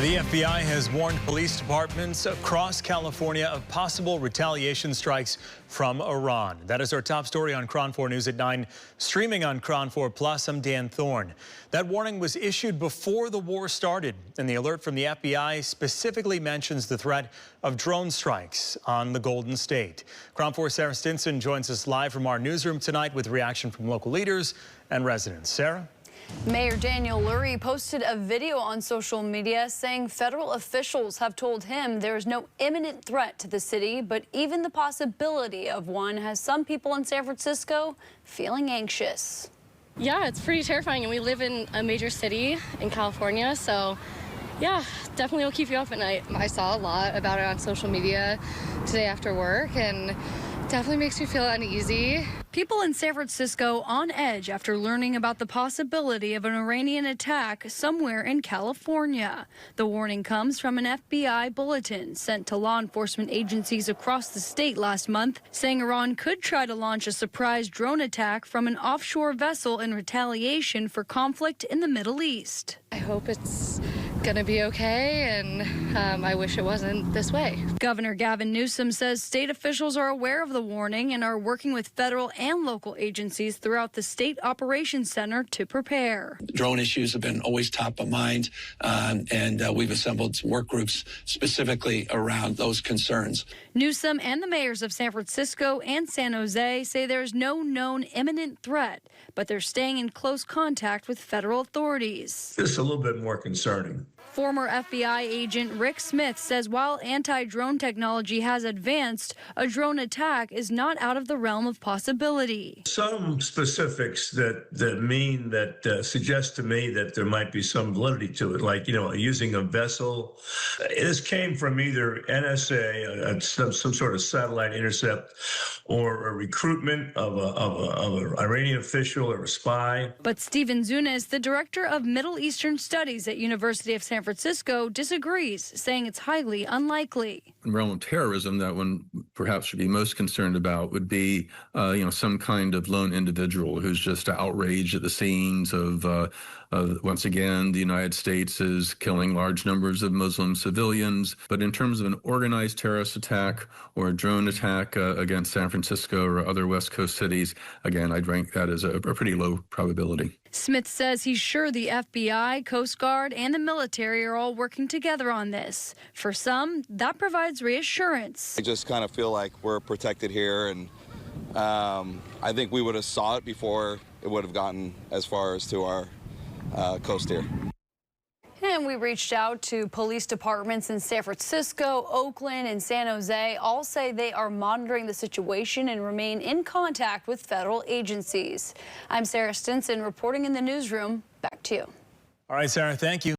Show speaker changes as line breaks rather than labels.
The FBI has warned police departments across California of possible retaliation strikes from Iran. That is our top story on KRON 4 News at 9, streaming on KRON 4 Plus. I'm Dan Thorne. That warning was issued before the war started, and the alert from the FBI specifically mentions the threat of drone strikes on the Golden State. KRON 4 Sara Stinson joins us live from our newsroom tonight with reaction from local leaders and residents. Sara?
Mayor Daniel Lurie posted a video on social media saying federal officials have told him there is no imminent threat to the city, but even the possibility of one has some people in San Francisco feeling anxious.
Yeah, it's pretty terrifying, and we live in a major city in California, so yeah, definitely will keep you up at night. I saw a lot about it on social media today after work, and definitely makes me feel uneasy.
People in San Francisco on edge after learning about the possibility of an Iranian attack somewhere in California. The warning comes from an FBI bulletin sent to law enforcement agencies across the state last month, saying Iran could try to launch a surprise drone attack from an offshore vessel in retaliation for conflict in the Middle East.
I hope it's going to be okay, and I wish it wasn't this way.
Governor Gavin Newsom says state officials are aware of the warning and are working with federal and local agencies throughout the State Operations Center to prepare.
Drone issues have been always top of mind, and we've assembled some work groups specifically around those concerns.
Newsom and the mayors of San Francisco and San Jose say there's no known imminent threat, but they're staying in close contact with federal authorities.
This is a little bit more concerning.
Former FBI agent Rick Smith says while anti-drone technology has advanced, a drone attack is not out of the realm of possibility.
Some specifics that suggest to me that there might be some validity to it, like, using a vessel. This came from either NSA, some sort of satellite intercept, or a recruitment of an Iranian official or a spy.
But Stephen Zunis, the director of Middle Eastern Studies at University of San Francisco, disagrees, saying it's highly unlikely.
In the realm of terrorism, that one perhaps should be most concerned about would be, some kind of lone individual who's just outraged at the scenes of once again, the United States is killing large numbers of Muslim civilians. But in terms of an organized terrorist attack or a drone attack against San Francisco or other West Coast cities, again, I'd rank that as a pretty low probability.
Smith says he's sure the FBI, Coast Guard, and the military are all working together on this. For some, that provides reassurance.
I just kind of feel like we're protected here, and I think we would have saw it before it would have gotten as far as to our coast here.
And we reached out to police departments in San Francisco, Oakland, and San Jose. All say they are monitoring the situation and remain in contact with federal agencies. I'm Sara Stinson reporting in the newsroom. Back to you.
All right, Sara, thank you.